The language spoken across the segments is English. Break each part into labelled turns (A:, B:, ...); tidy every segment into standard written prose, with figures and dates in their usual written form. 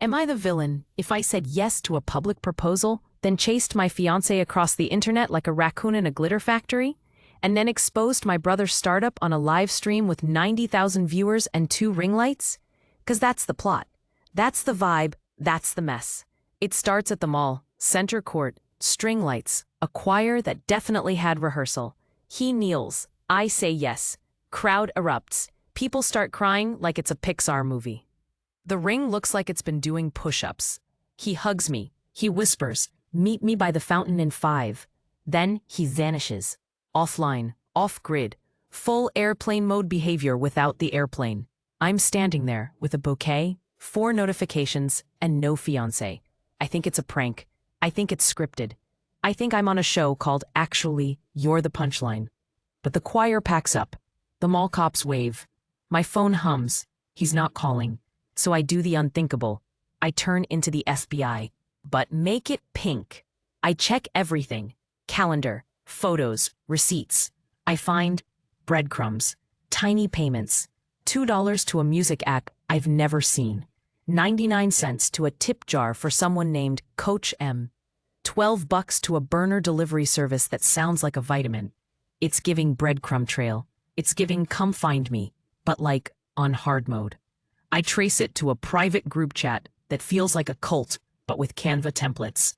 A: Am I the villain if I said yes to a public proposal, then chased my fiancé across the internet like a raccoon in a glitter factory, and then exposed my brother's startup on a live stream with 90,000 viewers and 2 ring lights? 'Cause that's the plot. That's the vibe. That's the mess. It starts at the mall, center court, string lights, a choir that definitely had rehearsal. He kneels. I say yes. Crowd erupts. People start crying like it's a Pixar movie. The ring looks like it's been doing push-ups. He hugs me. He whispers, "Meet me by the fountain in 5. Then he vanishes. Offline, off-grid, full airplane mode behavior without the airplane. I'm standing there with a bouquet, 4 notifications, and no fiancé. I think it's a prank. I think it's scripted. I think I'm on a show called Actually, You're the Punchline. But the choir packs up. The mall cops wave. My phone hums. He's not calling. So I do the unthinkable. I turn into the FBI. But make it pink. I check everything. Calendar, photos, receipts. I find breadcrumbs, tiny payments, $2 to a music app I've never seen, 99 cents to a tip jar for someone named Coach M, $12 to a burner delivery service that sounds like a vitamin. It's giving breadcrumb trail. It's giving come find me, but like on hard mode. I trace it to a private group chat that feels like a cult, but with Canva templates.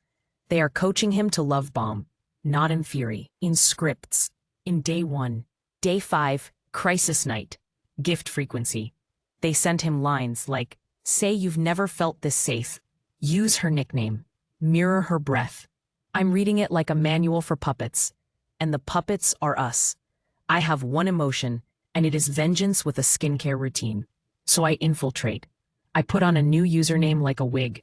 A: They are coaching him to love bomb, not in fury, in scripts. In day 1, day 5, crisis night, gift frequency. They send him lines like, say you've never felt this safe, use her nickname, mirror her breath. I'm reading it like a manual for puppets, and the puppets are us. I have one emotion, and it is vengeance with a skincare routine. So I infiltrate. I put on a new username like a wig.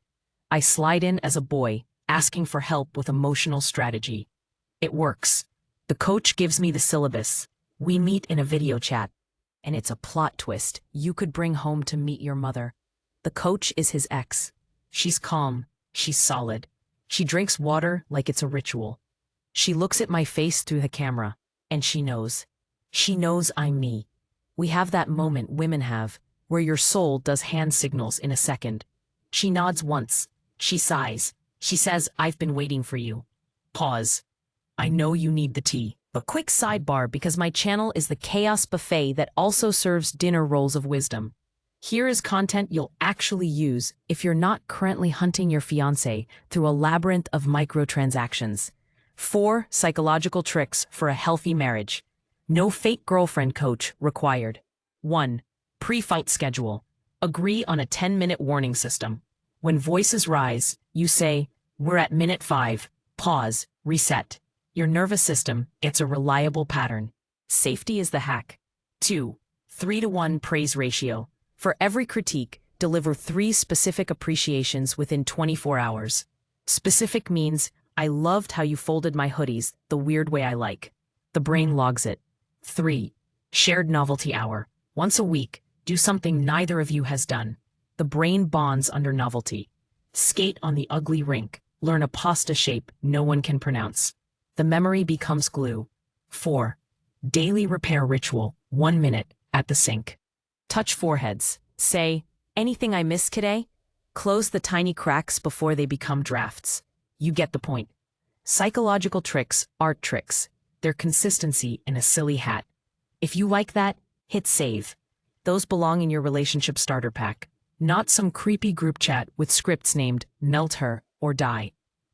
A: I slide in as a boy, asking for help with emotional strategy. It works. The coach gives me the syllabus. We meet in a video chat. And it's a plot twist you could bring home to meet your mother. The coach is his ex. She's calm. She's solid. She drinks water like it's a ritual. She looks at my face through the camera, and she knows. She knows I'm me. We have that moment women have, where your soul does hand signals in a second. She nods once. She sighs. She says, I've been waiting for you. Pause. I know you need the tea. A quick sidebar because my channel is the chaos buffet that also serves dinner rolls of wisdom. Here is content you'll actually use if you're not currently hunting your fiancé through a labyrinth of microtransactions. 4 psychological tricks for a healthy marriage. No fake girlfriend coach required. 1. Pre-fight schedule. Agree on a 10-minute warning system. When voices rise, you say, we're at minute 5, pause, reset. Your nervous system gets a reliable pattern. Safety is the hack. 2. 3-to-1 praise ratio. For every critique, deliver 3 specific appreciations within 24 hours. Specific means, I loved how you folded my hoodies the weird way I like. The brain logs it. 3. Shared novelty hour. Once a week, do something neither of you has done. The brain bonds under novelty. Skate on the ugly rink. Learn a pasta shape no one can pronounce. The memory becomes glue. 4. Daily repair ritual. 1 minute at the sink. Touch foreheads. Say, anything I missed today? Close the tiny cracks before they become drafts. You get the point. Psychological tricks aren't tricks. They're consistency in a silly hat. If you like that, hit save. Those belong in your relationship starter pack, not some creepy group chat with scripts named Melt Her or Die.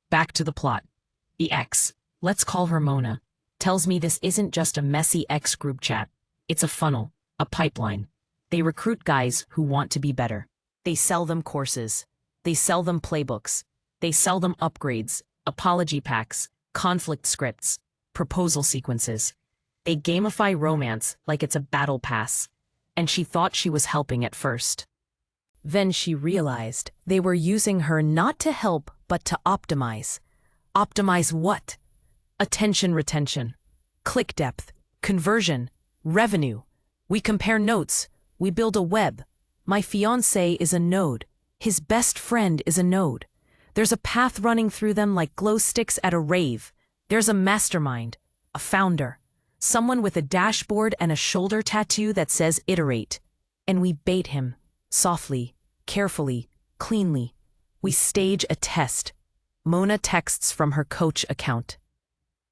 A: Back to the plot. The ex, let's call her Mona, tells me this isn't just a messy ex group chat. It's a funnel, a pipeline. They recruit guys who want to be better. They sell them courses. They sell them playbooks. They sell them upgrades, apology packs, conflict scripts, proposal sequences. They gamify romance like it's a battle pass. And she thought she was helping at first. Then she realized they were using her not to help, but to optimize. Optimize what? Attention retention, click depth, conversion, revenue. We compare notes. We build a web. My fiancé is a node. His best friend is a node. There's a path running through them like glow sticks at a rave. There's a mastermind, a founder. Someone with a dashboard and a shoulder tattoo that says iterate. And we bait him, softly, carefully, cleanly. We stage a test. Mona texts from her Coach account.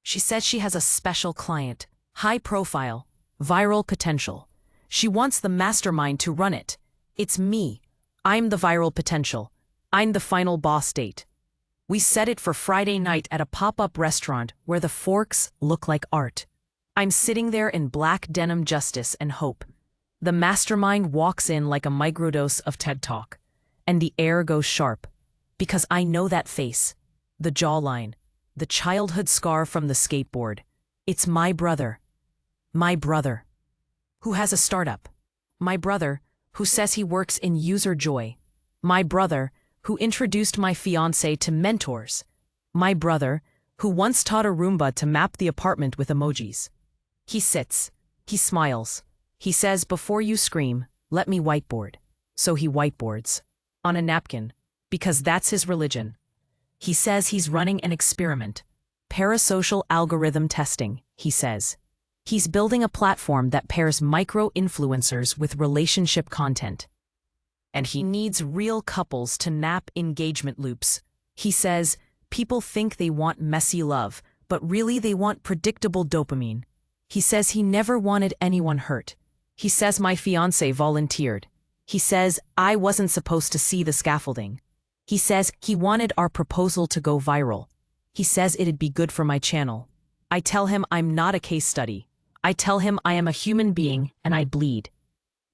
A: She says she has a special client, high profile, viral potential. She wants the mastermind to run it. It's me. I'm the viral potential. I'm the final boss date. We set it for Friday night at a pop-up restaurant where the forks look like art. I'm sitting there in black denim justice and hope. The mastermind walks in like a microdose of TED Talk, and the air goes sharp, because I know that face, the jawline, the childhood scar from the skateboard. It's my brother, who has a startup. My brother, who says he works in user joy. My brother, who introduced my fiancé to mentors. My brother, who once taught a Roomba to map the apartment with emojis. He sits, he smiles. He says, before you scream, let me whiteboard. So he whiteboards. On a napkin. Because that's his religion. He says he's running an experiment. Parasocial algorithm testing, he says. He's building a platform that pairs micro-influencers with relationship content. And he needs real couples to nap engagement loops. He says, people think they want messy love, but really they want predictable dopamine. He says he never wanted anyone hurt. He says my fiancé volunteered. He says I wasn't supposed to see the scaffolding. He says he wanted our proposal to go viral. He says it'd be good for my channel. I tell him I'm not a case study. I tell him I am a human being and I bleed.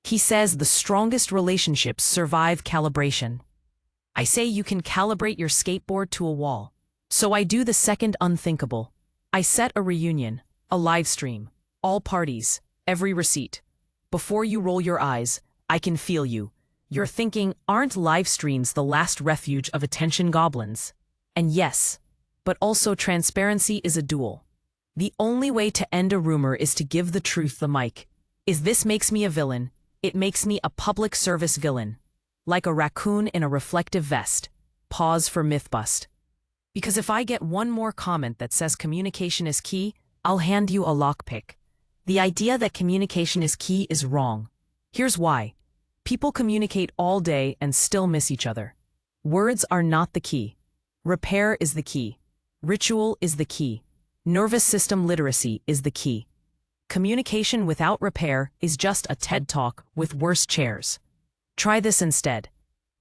A: He says the strongest relationships survive calibration. I say you can calibrate your skateboard to a wall. So I do the second unthinkable. I set a reunion, a live stream, all parties, every receipt. Before you roll your eyes, I can feel you. You're thinking, aren't live streams the last refuge of attention goblins? And yes, but also transparency is a duel. The only way to end a rumor is to give the truth the mic. This makes me a villain. It makes me a public service villain. Like a raccoon in a reflective vest. Pause for myth bust. Because if I get one more comment that says communication is key, I'll hand you a lockpick. The idea that communication is key is wrong. Here's why. People communicate all day and still miss each other. Words are not the key. Repair is the key. Ritual is the key. Nervous system literacy is the key. Communication without repair is just a TED Talk with worse chairs. Try this instead.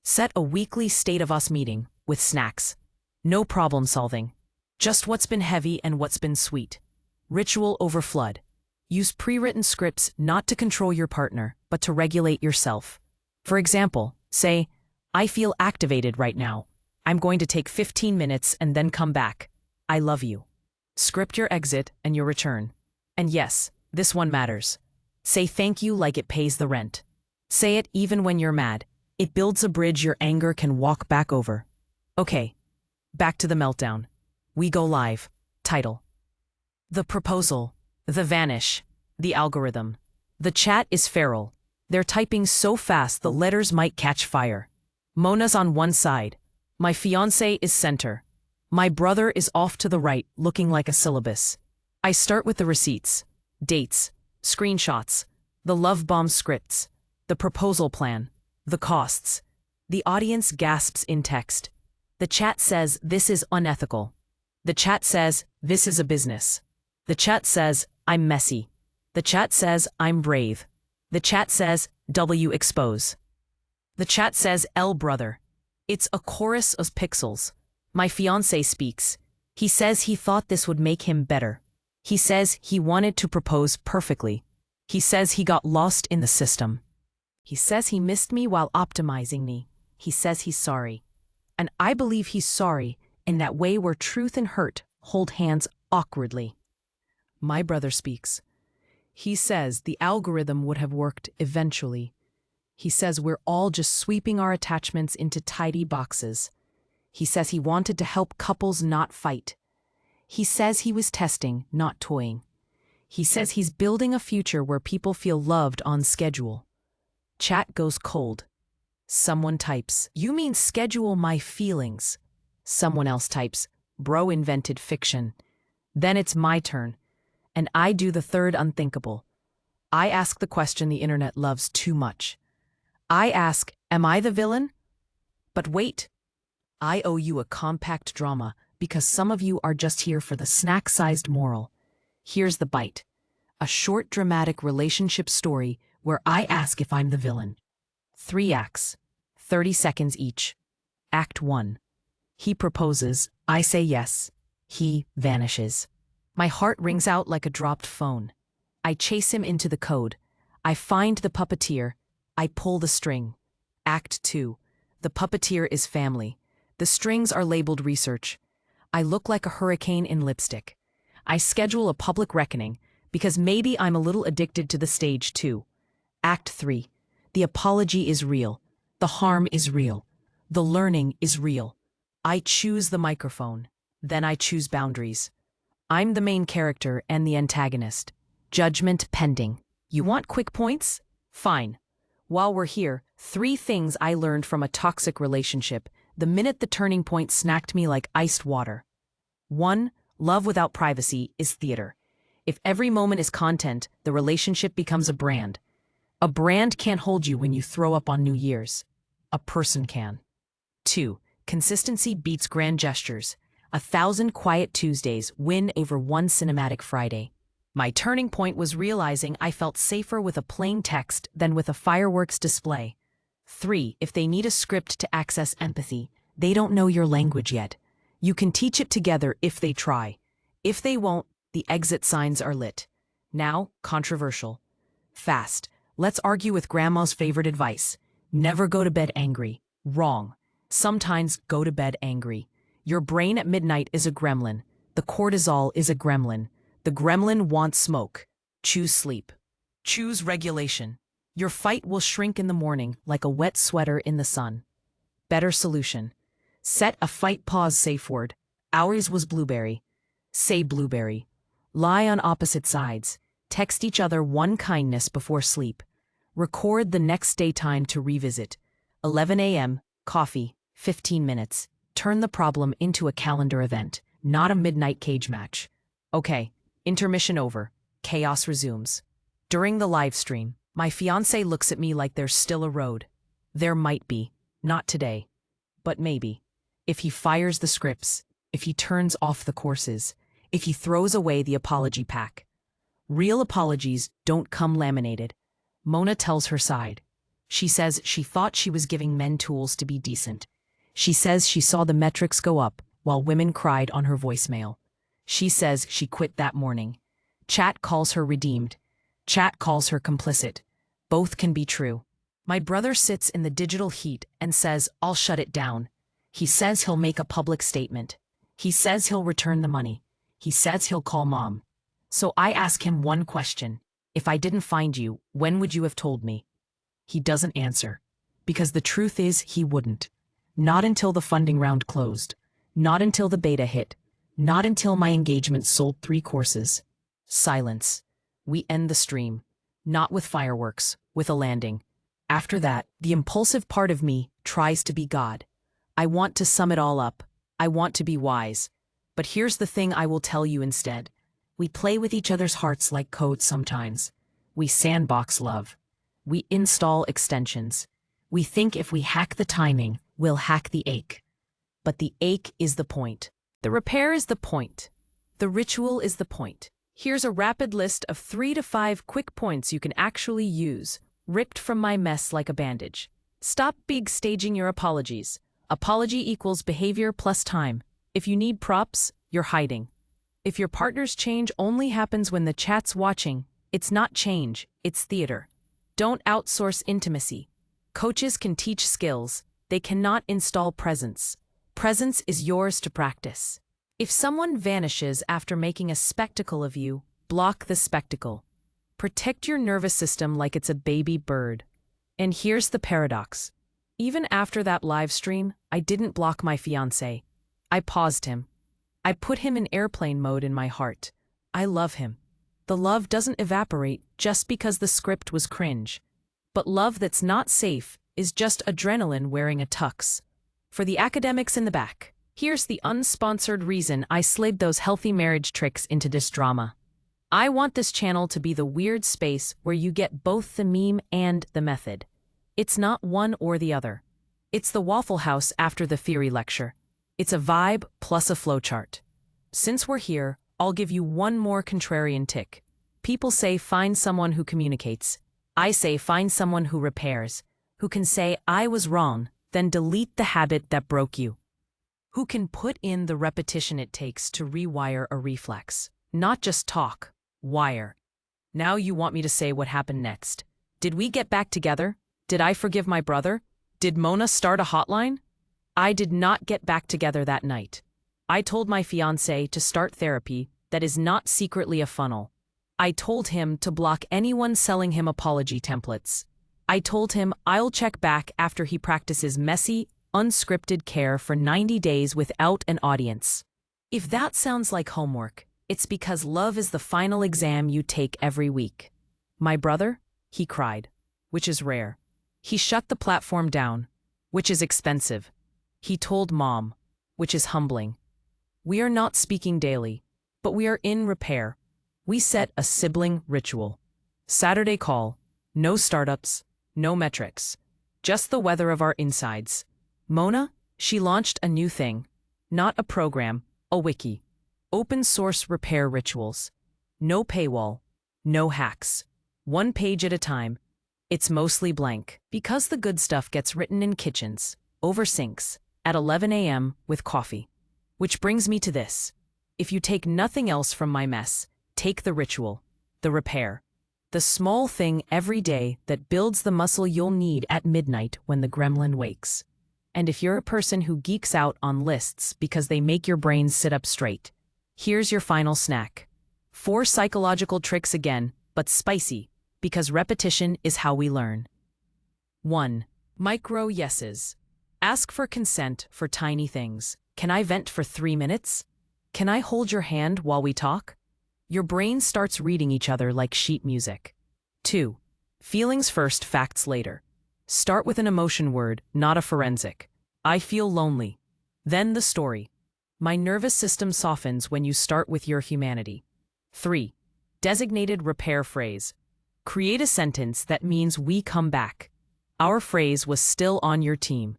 A: Set a weekly State of Us meeting with snacks. No problem solving. Just what's been heavy and what's been sweet. Ritual over flood. Use pre-written scripts not to control your partner, but to regulate yourself. For example, say, I feel activated right now. I'm going to take 15 minutes and then come back. I love you. Script your exit and your return. And yes, this one matters. Say thank you like it pays the rent. Say it even when you're mad. It builds a bridge your anger can walk back over. Okay, back to the meltdown. We go live. Title. The proposal. The vanish. The algorithm. The chat is feral. They're typing so fast the letters might catch fire. Mona's on one side. My fiancé is center. My brother is off to the right, looking like a syllabus. I start with the receipts, dates, screenshots, the love bomb scripts, the proposal plan, the costs. The audience gasps in text. The chat says this is unethical. The chat says this is a business. The chat says I'm messy. The chat says I'm brave. The chat says W expose. The chat says L brother. It's a chorus of pixels. My fiancé speaks. He says he thought this would make him better. He says he wanted to propose perfectly. He says he got lost in the system. He says he missed me while optimizing me. He says he's sorry. And I believe he's sorry in that way where truth and hurt hold hands awkwardly. My brother speaks. He says the algorithm would have worked eventually. He says we're all just sweeping our attachments into tidy boxes. He says he wanted to help couples not fight. He says he was testing, not toying. He says he's building a future where people feel loved on schedule. Chat goes cold. Someone types, "You mean schedule my feelings?" Someone else types, "Bro invented fiction." Then it's my turn. And I do the third unthinkable. I ask the question the internet loves too much. I ask, am I the villain? But wait, I owe you a compact drama because some of you are just here for the snack-sized moral. Here's the bite. A short dramatic relationship story where I ask if I'm the villain. 3 acts, 30 seconds each. Act 1. He proposes, I say yes. He vanishes. My heart rings out like a dropped phone. I chase him into the code. I find the puppeteer. I pull the string. Act 2. The puppeteer is family. The strings are labeled research. I look like a hurricane in lipstick. I schedule a public reckoning because maybe I'm a little addicted to the stage too. Act 3. The apology is real. The harm is real. The learning is real. I choose the microphone. Then I choose boundaries. I'm the main character and the antagonist. Judgment pending. You want quick points? Fine. While we're here, 3 things I learned from a toxic relationship the minute the turning point snacked me like iced water. 1. Love without privacy is theater. If every moment is content, the relationship becomes a brand. A brand can't hold you when you throw up on New Year's. A person can. 2. Consistency beats grand gestures. 1,000 quiet Tuesdays win over 1 cinematic Friday. My turning point was realizing I felt safer with a plain text than with a fireworks display. 3. If they need a script to access empathy, they don't know your language yet. You can teach it together if they try. If they won't, the exit signs are lit. Now, controversial. Fast. Let's argue with grandma's favorite advice. Never go to bed angry. Wrong. Sometimes go to bed angry. Your brain at midnight is a gremlin. The cortisol is a gremlin. The gremlin wants smoke. Choose sleep. Choose regulation. Your fight will shrink in the morning like a wet sweater in the sun. Better solution. Set a fight pause safe word. Ours was blueberry. Say blueberry. Lie on opposite sides. Text each other 1 kindness before sleep. Record the next day time to revisit. 11 a.m., coffee, 15 minutes. Turn the problem into a calendar event, not a midnight cage match. Okay, intermission over. Chaos resumes. During the live stream, my fiancé looks at me like there's still a road. There might be. Not today. But maybe. If he fires the scripts, if he turns off the courses, if he throws away the apology pack. Real apologies don't come laminated. Mona tells her side. She says she thought she was giving men tools to be decent. She says she saw the metrics go up while women cried on her voicemail. She says she quit that morning. Chat calls her redeemed. Chat calls her complicit. Both can be true. My brother sits in the digital heat and says, I'll shut it down. He says he'll make a public statement. He says he'll return the money. He says he'll call mom. So I ask him one question. If I didn't find you, when would you have told me? He doesn't answer. Because the truth is he wouldn't. Not until the funding round closed. Not until the beta hit. Not until my engagement sold 3 courses. Silence. We end the stream. Not with fireworks, with a landing. After that, the impulsive part of me tries to be God. I want to sum it all up. I want to be wise. But here's the thing I will tell you instead. We play with each other's hearts like code sometimes. We sandbox love. We install extensions. We think if we hack the timing, we'll hack the ache. But the ache is the point. The repair is the point. The ritual is the point. Here's a rapid list of 3 to 5 quick points you can actually use, ripped from my mess like a bandage. Stop big staging your apologies. Apology equals behavior plus time. If you need props, you're hiding. If your partner's change only happens when the chat's watching, it's not change, it's theater. Don't outsource intimacy. Coaches can teach skills. They cannot install presence. Presence is yours to practice. If someone vanishes after making a spectacle of you, block the spectacle. Protect your nervous system like it's a baby bird. And here's the paradox. Even after that live stream, I didn't block my fiancé. I paused him. I put him in airplane mode in my heart. I love him. The love doesn't evaporate just because the script was cringe. But love that's not safe is just adrenaline wearing a tux. For the academics in the back, here's the unsponsored reason I slid those healthy marriage tricks into this drama. I want this channel to be the weird space where you get both the meme and the method. It's not one or the other. It's the Waffle House after the theory lecture. It's a vibe plus a flowchart. Since we're here, I'll give you one more contrarian tick. People say find someone who communicates. I say find someone who repairs, who can say I was wrong, then delete the habit that broke you. Who can put in the repetition it takes to rewire a reflex. Not just talk, wire. Now you want me to say what happened next. Did we get back together? Did I forgive my brother? Did Mona start a hotline? I did not get back together that night. I told my fiancé to start therapy that is not secretly a funnel. I told him to block anyone selling him apology templates. I told him I'll check back after he practices messy, unscripted care for 90 days without an audience. If that sounds like homework, it's because love is the final exam you take every week. My brother? He cried, which is rare. He shut the platform down, which is expensive. He told Mom, which is humbling. We are not speaking daily, but we are in repair. We set a sibling ritual. Saturday call, no startups, no metrics, just the weather of our insides. Mona, she launched a new thing. Not a program, a wiki. Open source repair rituals. No paywall, no hacks. One page at a time. It's mostly blank, because the good stuff gets written in kitchens, over sinks, at 11 a.m. with coffee. Which brings me to this. If you take nothing else from my mess, take the ritual, the repair. The small thing every day that builds the muscle you'll need at midnight when the gremlin wakes. And if you're a person who geeks out on lists because they make your brain sit up straight, here's your final snack. 4 psychological tricks again, but spicy, because repetition is how we learn. 1. Micro yeses. Ask for consent for tiny things. Can I vent for 3 minutes? Can I hold your hand while we talk? Your brain starts reading each other like sheet music. 2. Feelings first, facts later. Start with an emotion word, not a forensic. I feel lonely. Then the story. My nervous system softens when you start with your humanity. 3. Designated repair phrase. Create a sentence that means we come back. Our phrase was still on your team.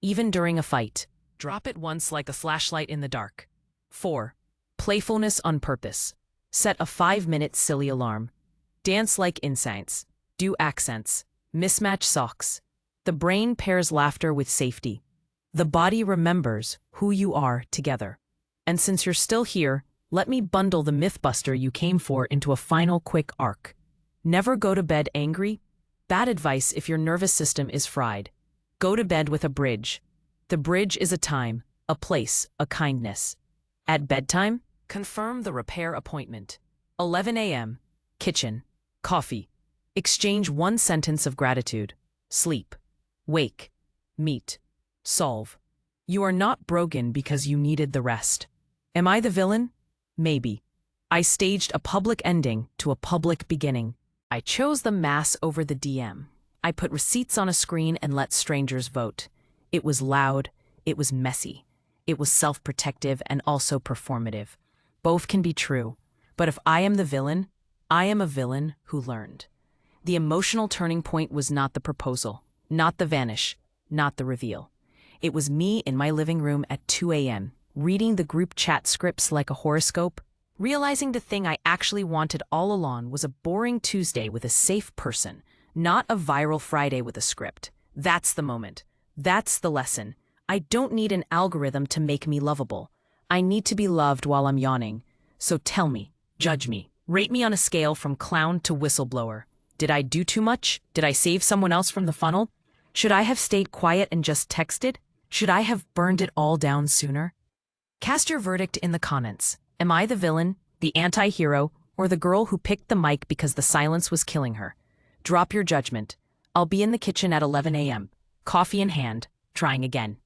A: Even during a fight. Drop it once like a flashlight in the dark. 4. Playfulness on purpose. Set a 5-minute silly alarm. Dance like incense. Do accents. Mismatch socks. The brain pairs laughter with safety. The body remembers who you are together. And since you're still here, let me bundle the mythbuster you came for into a final quick arc. Never go to bed angry. Bad advice if your nervous system is fried. Go to bed with a bridge. The bridge is a time, a place, a kindness. At bedtime, confirm the repair appointment. 11 a.m., kitchen, coffee. Exchange 1 sentence of gratitude. Sleep. Wake. Meet. Solve. You are not broken because you needed the rest. Am I the villain? Maybe. I staged a public ending to a public beginning. I chose the mass over the DM. I put receipts on a screen and let strangers vote. It was loud. It was messy. It was self-protective and also performative. Both can be true. But if I am the villain, I am a villain who learned. The emotional turning point was not the proposal, not the vanish, not the reveal. It was me in my living room at 2 a.m., reading the group chat scripts like a horoscope, realizing the thing I actually wanted all along was a boring Tuesday with a safe person, not a viral Friday with a script. That's the moment. That's the lesson. I don't need an algorithm to make me lovable. I need to be loved while I'm yawning. So tell me, judge me, rate me on a scale from clown to whistleblower. Did I do too much? Did I save someone else from the funnel? Should I have stayed quiet and just texted? Should I have burned it all down sooner? Cast your verdict in the comments. Am I the villain, the anti-hero, or the girl who picked the mic because the silence was killing her? Drop your judgment. I'll be in the kitchen at 11 a.m., coffee in hand, trying again.